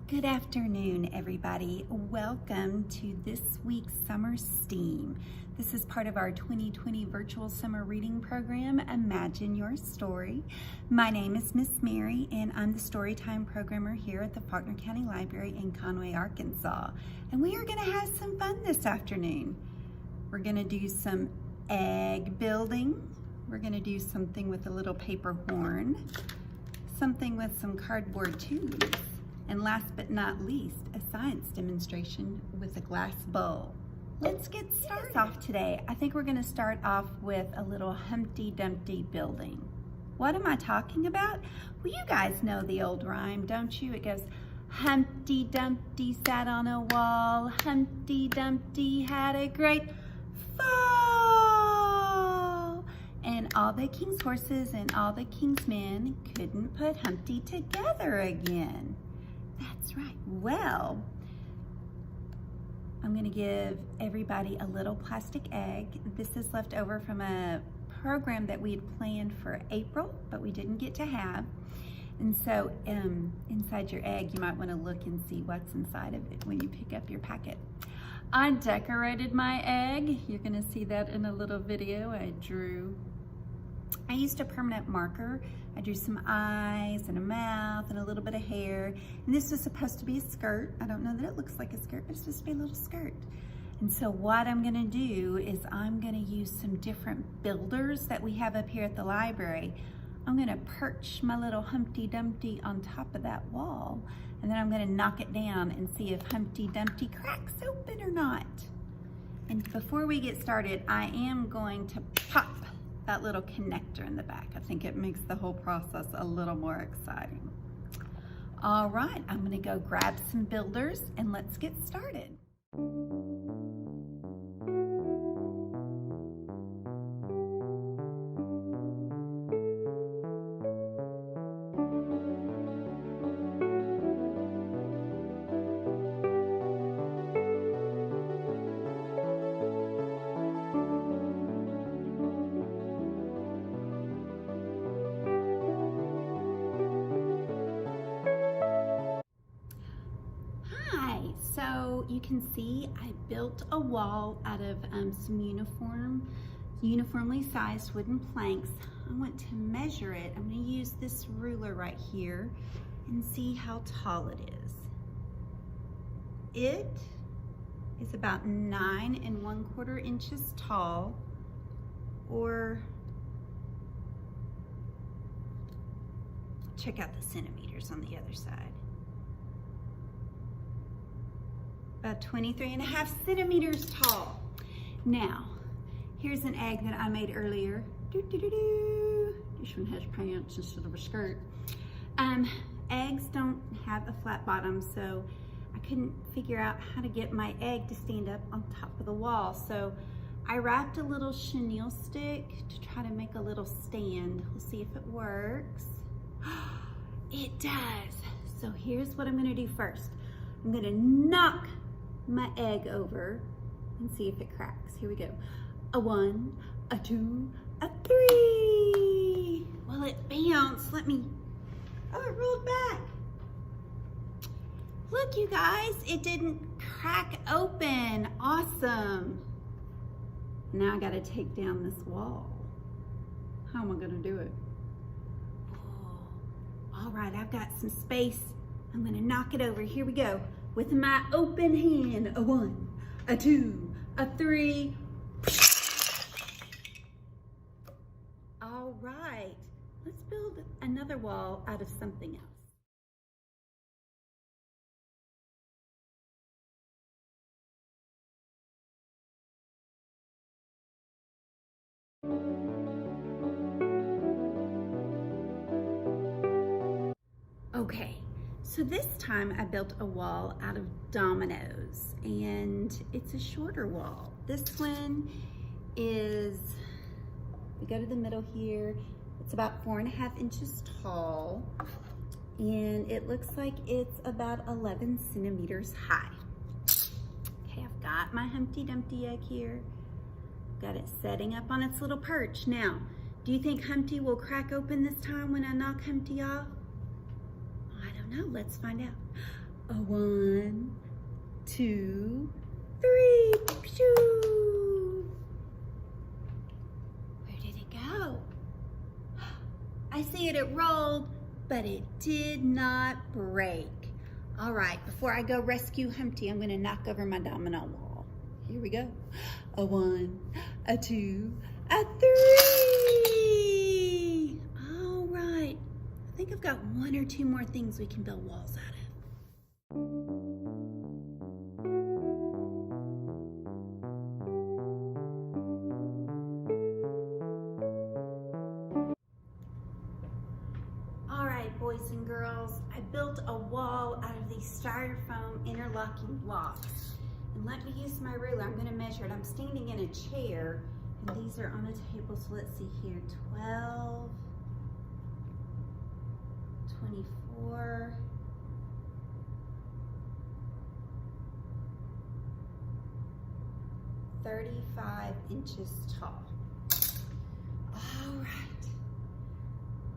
Good afternoon, everybody. Welcome to this week's Summer STEAM. This is part of our 2020 virtual summer reading program, Imagine Your Story. My name is Miss Mary, and I'm the Storytime programmer here at the Faulkner County Library in Conway, Arkansas. And we are going to have some fun this afternoon. We're going to do some egg building. We're going to do something with a little paper horn, something with some cardboard tubes, and last but not least, a science demonstration with a glass bowl. Let's get started off today. I think we're going to start off with a little Humpty Dumpty building. What am I talking about? Well, you guys know the old rhyme, don't you? It goes, Humpty Dumpty sat on a wall, Humpty Dumpty had a great fall. And all the king's horses and all the king's men couldn't put Humpty together again. That's right. Well, I'm going to give everybody a little plastic egg. This is left over from a program that we had planned for April, but we didn't get to have. And so inside your egg, you might want to look and see what's inside of it when you pick up your packet. I decorated my egg. You're going to see that in a little video I used a permanent marker. I drew some eyes and a mouth and a little bit of hair. And this was supposed to be a skirt. I don't know that it looks like a skirt, but it's supposed to be a little skirt. And so what I'm gonna do is I'm gonna use some different builders that we have up here at the library. I'm gonna perch my little Humpty Dumpty on top of that wall, and then I'm gonna knock it down and see if Humpty Dumpty cracks open or not. And before we get started, I am going to pop that little connector in the back. I think it makes the whole process a little more exciting. All right, I'm gonna go grab some builders and let's get started. So you can see I built a wall out of some uniformly sized wooden planks. I want to measure it. I'm going to use this ruler right here and see how tall it is. It is about 9 1/4 inches tall, or check out the centimeters on the other side. About 23.5 centimeters tall. Now, here's an egg that I made earlier. This one has pants instead of a skirt. Eggs don't have a flat bottom, so I couldn't figure out how to get my egg to stand up on top of the wall. So I wrapped a little chenille stick to try to make a little stand. We'll see if it works. It does. So here's what I'm gonna do first. I'm gonna knock my egg over and see if it cracks. Here we go. A 1, a 2, a 3. Well, it bounced. Oh, it rolled back. Look, you guys, it didn't crack open. Awesome. Now I gotta take down this wall. How am I gonna do it? Oh, all right, I've got some space. I'm gonna knock it over. Here we go. With my open hand, a 1, a 2, a 3. All right, let's build another wall out of something else. Okay. So this time I built a wall out of dominoes, and it's a shorter wall. This one is, we go to the middle here, it's about 4.5 inches tall, and it looks like it's about 11 centimeters high. Okay, I've got my Humpty Dumpty egg here. Got it setting up on its little perch. Now, do you think Humpty will crack open this time when I knock Humpty off? I don't know, let's find out. A 1, 2, 3. Shoo! Where did it go? I see it rolled, but it did not break. All right, before I go rescue Humpty, I'm gonna knock over my domino wall. Here we go. A 1, a 2, a 3. All right, I think I've got 1 or 2 more things we can build walls out of. All right, boys and girls, I built a wall out of these styrofoam interlocking blocks. And let me use my ruler. I'm gonna measure it. I'm standing in a chair, and these are on a table, so let's see here. 12, 24, 35 inches tall. All right.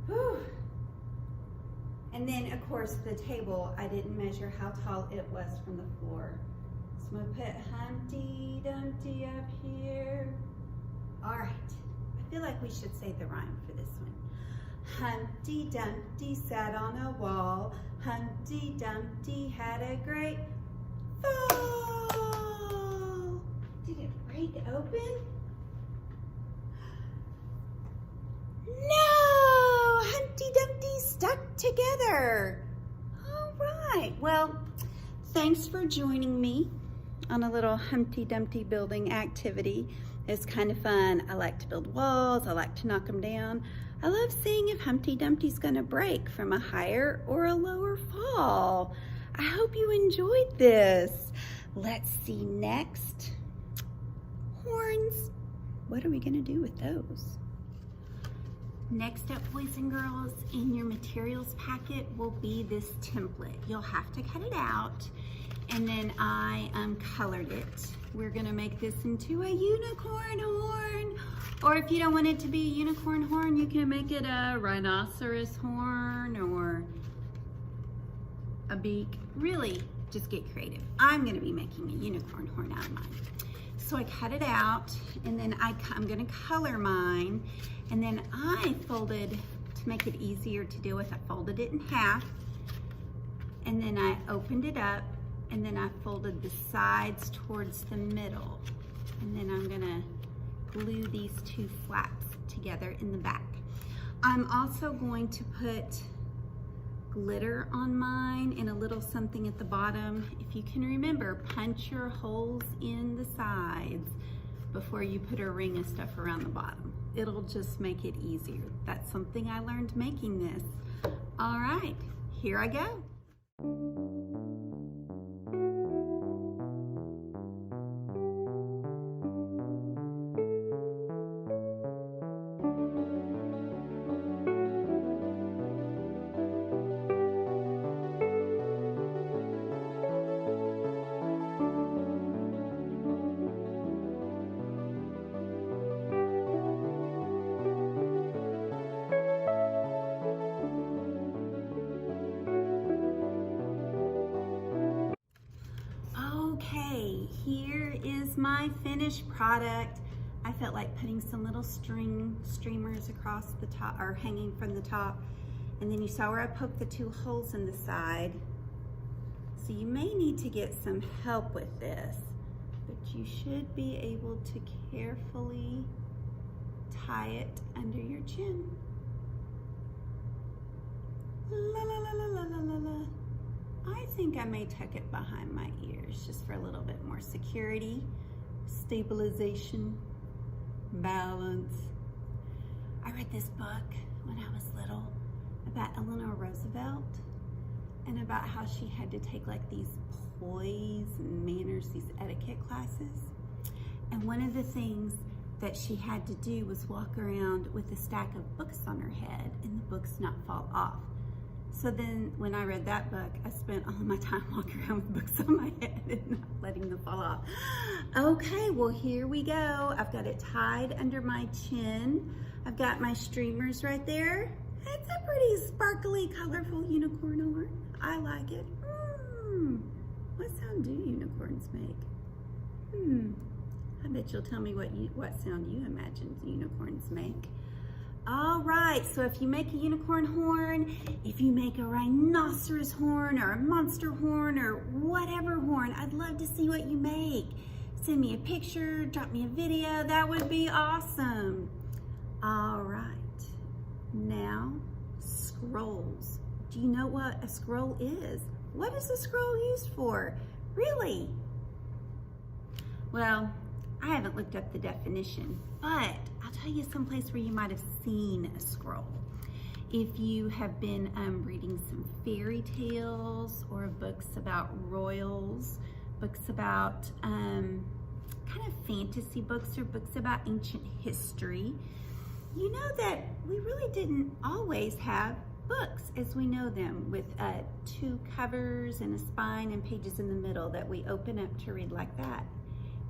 Whew. And then, of course, the table, I didn't measure how tall it was from the floor. So I'm gonna put Humpty Dumpty up here. All right, I feel like we should say the rhyme for this one. Humpty Dumpty sat on a wall. Humpty Dumpty had a great fall. Did it break open? No! Humpty Dumpty stuck together. All right, well, thanks for joining me on a little Humpty Dumpty building activity. It's kind of fun. I like to build walls. I like to knock them down. I love seeing if Humpty Dumpty's gonna break from a higher or a lower fall. I hope you enjoyed this. Let's see next. Horns. What are we gonna do with those? Next up, boys and girls, in your materials packet will be this template. You'll have to cut it out, and then I colored it. We're gonna make this into a unicorn horn, or if you don't want it to be a unicorn horn, you can make it a rhinoceros horn or a beak. Really, just get creative. I'm gonna be making a unicorn horn out of mine. So I cut it out, and then I'm gonna color mine, and then I folded, to make it easier to deal with, I folded it in half, and then I opened it up, and then I folded the sides towards the middle. And then I'm gonna glue these 2 flaps together in the back. I'm also going to put glitter on mine and a little something at the bottom. If you can remember, punch your holes in the sides before you put a ring of stuff around the bottom. It'll just make it easier. That's something I learned making this. All right, here I go. Okay, here is my finished product. I felt like putting some little streamers across the top, or hanging from the top. And then you saw where I poked the 2 holes in the side. So you may need to get some help with this, but you should be able to carefully tie it under your chin. La la la la la la la la. I think I may tuck it behind my ears just for a little bit more security, stabilization, balance. I read this book when I was little about Eleanor Roosevelt and about how she had to take like these poise and manners, these etiquette classes. And one of the things that she had to do was walk around with a stack of books on her head and the books not fall off. So then when I read that book, I spent all my time walking around with books on my head and not letting them fall off. Okay, well here we go. I've got it tied under my chin. I've got my streamers right there. It's a pretty sparkly sparkly, colorful unicorn horn. I like it. What sound do unicorns make? I bet you'll tell me what sound you imagine unicorns make. All right, so if you make a unicorn horn, if you make a rhinoceros horn or a monster horn or whatever horn, I'd love to see what you make. Send me a picture, drop me a video, that would be awesome. All right, now scrolls. Do you know what a scroll is? What is a scroll used for? Really? Well, I haven't looked up the definition, but I'll tell you someplace where you might have seen a scroll. If you have been reading some fairy tales or books about royals, books about kind of fantasy books or books about ancient history, you know that we really didn't always have books as we know them with 2 covers and a spine and pages in the middle that we open up to read like that.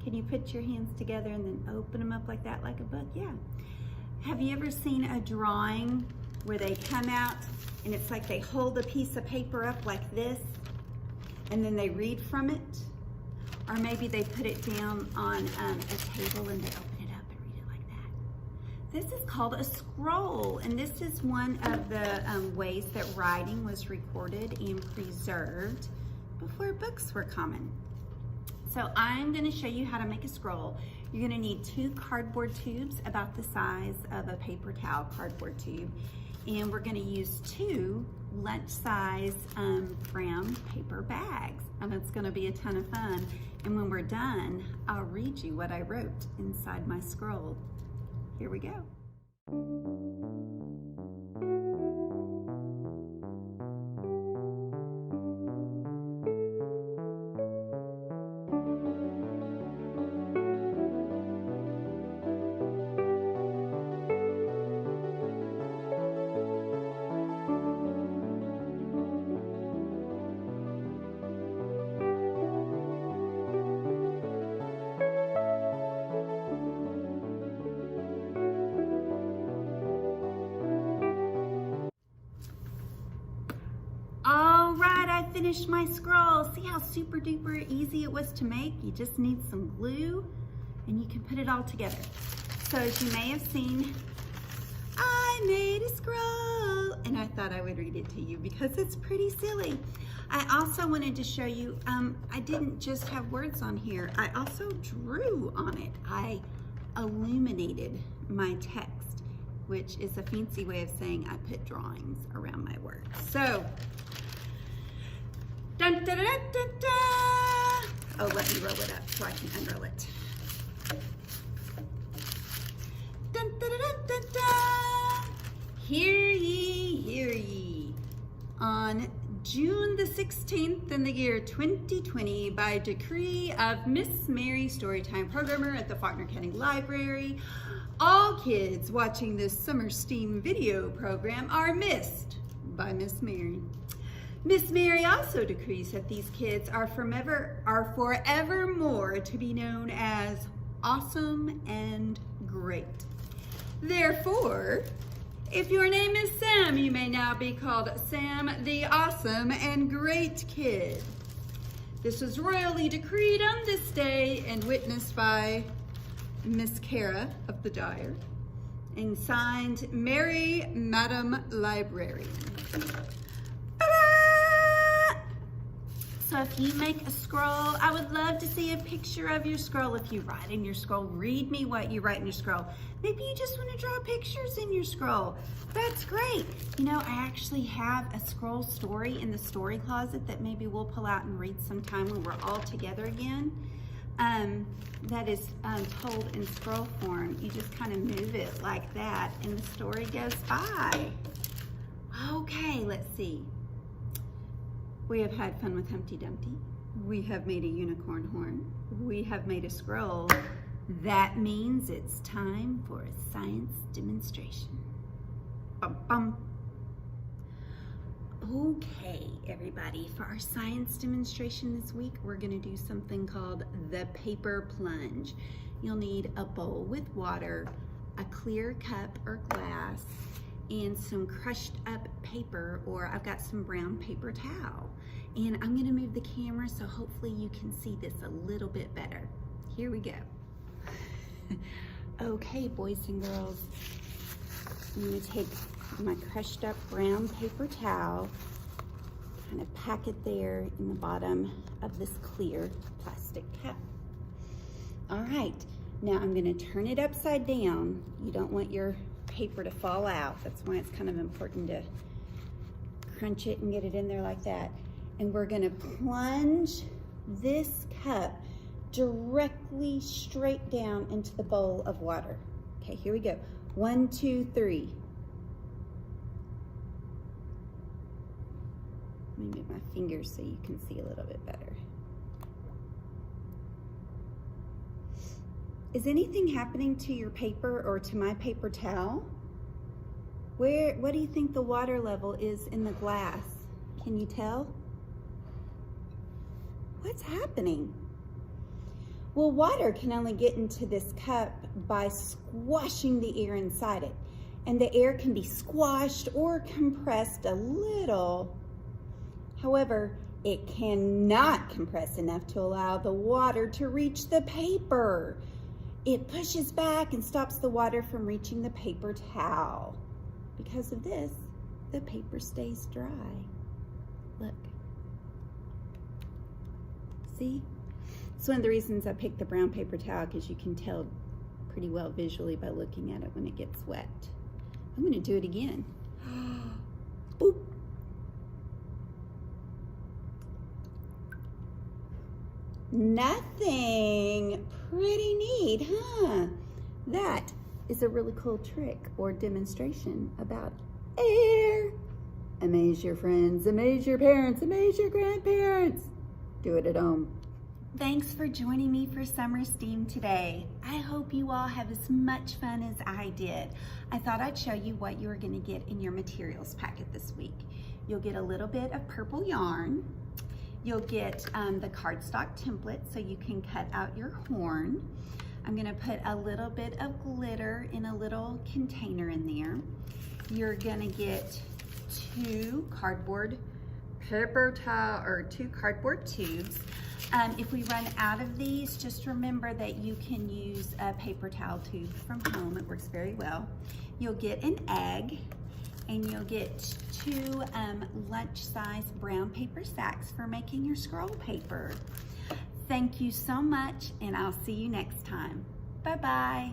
Can you put your hands together and then open them up like that, like a book? Yeah. Have you ever seen a drawing where they come out and it's like they hold a piece of paper up like this and then they read from it? Or maybe they put it down on a table and they open it up and read it like that. This is called a scroll, and this is one of the ways that writing was recorded and preserved before books were common. So I'm going to show you how to make a scroll. You're going to need 2 cardboard tubes about the size of a paper towel cardboard tube. And we're going to use 2 lunch-size brown paper bags. And it's going to be a ton of fun. And when we're done, I'll read you what I wrote inside my scroll. Here we go. Finished my scroll. See how super duper easy it was to make? You just need some glue and you can put it all together. So as you may have seen, I made a scroll and I thought I would read it to you because it's pretty silly. I also wanted to show you, I didn't just have words on here. I also drew on it. I illuminated my text, which is a fancy way of saying I put drawings around my words. So, dun, dun, dun, dun, dun, dun. Oh, let me roll it up so I can unroll it. Dun, dun, dun, dun, dun, dun. Hear ye, hear ye. On June the 16th in the year 2020, by decree of Miss Mary Storytime Programmer at the Faulkner County Library, all kids watching this summer STEAM video program are missed by Miss Mary. Miss Mary also decrees that these kids are forevermore to be known as awesome and great. Therefore, if your name is Sam, you may now be called Sam the Awesome and Great Kid. This was royally decreed on this day and witnessed by Miss Kara of the Dyer and signed Mary Madam Librarian. So if you make a scroll, I would love to see a picture of your scroll. If you write in your scroll, read me what you write in your scroll. Maybe you just want to draw pictures in your scroll. That's great. You know, I actually have a scroll story in the story closet that maybe we'll pull out and read sometime when we're all together again. That is told in scroll form. You just kind of move it like that and the story goes by. Okay, let's see. We have had fun with Humpty Dumpty. We have made a unicorn horn. We have made a scroll. That means it's time for a science demonstration. Bum, bum. Okay, everybody, for our science demonstration this week, we're gonna do something called the paper plunge. You'll need a bowl with water, a clear cup or glass, and some crushed up paper, or I've got some brown paper towel. And I'm gonna move the camera so hopefully you can see this a little bit better. Here we go. Okay, boys and girls, I'm gonna take my crushed up brown paper towel, kind of pack it there in the bottom of this clear plastic cup. All right, now I'm gonna turn it upside down. You don't want your paper to fall out. That's why it's kind of important to crunch it and get it in there like that. And we're gonna plunge this cup directly straight down into the bowl of water. Okay, here we go. 1, 2, 3. Let me move my fingers so you can see a little bit better. Is anything happening to your paper or to my paper towel? What do you think the water level is in the glass? Can you tell? What's happening? Well, water can only get into this cup by squashing the air inside it. And the air can be squashed or compressed a little. However, it cannot compress enough to allow the water to reach the paper. It pushes back and stops the water from reaching the paper towel. Because of this, the paper stays dry. Look. See? It's one of the reasons I picked the brown paper towel, because you can tell pretty well visually by looking at it when it gets wet. I'm gonna do it again. Boop. Nothing. Pretty neat, huh? That is a really cool trick or demonstration about air. Amaze your friends, amaze your parents, amaze your grandparents. Do it at home. Thanks for joining me for Summer STEAM today. I hope you all have as much fun as I did. I thought I'd show you what you're gonna get in your materials packet this week. You'll get a little bit of purple yarn. You'll get the cardstock template so you can cut out your horn. I'm gonna put a little bit of glitter in a little container in there. You're gonna get 2 cardboard paper towel or 2 cardboard tubes. If we run out of these, just remember that you can use a paper towel tube from home. It works very well. You'll get an egg, and you'll get 2 lunch-size brown paper sacks for making your scroll paper. Thank you so much, and I'll see you next time. Bye-bye.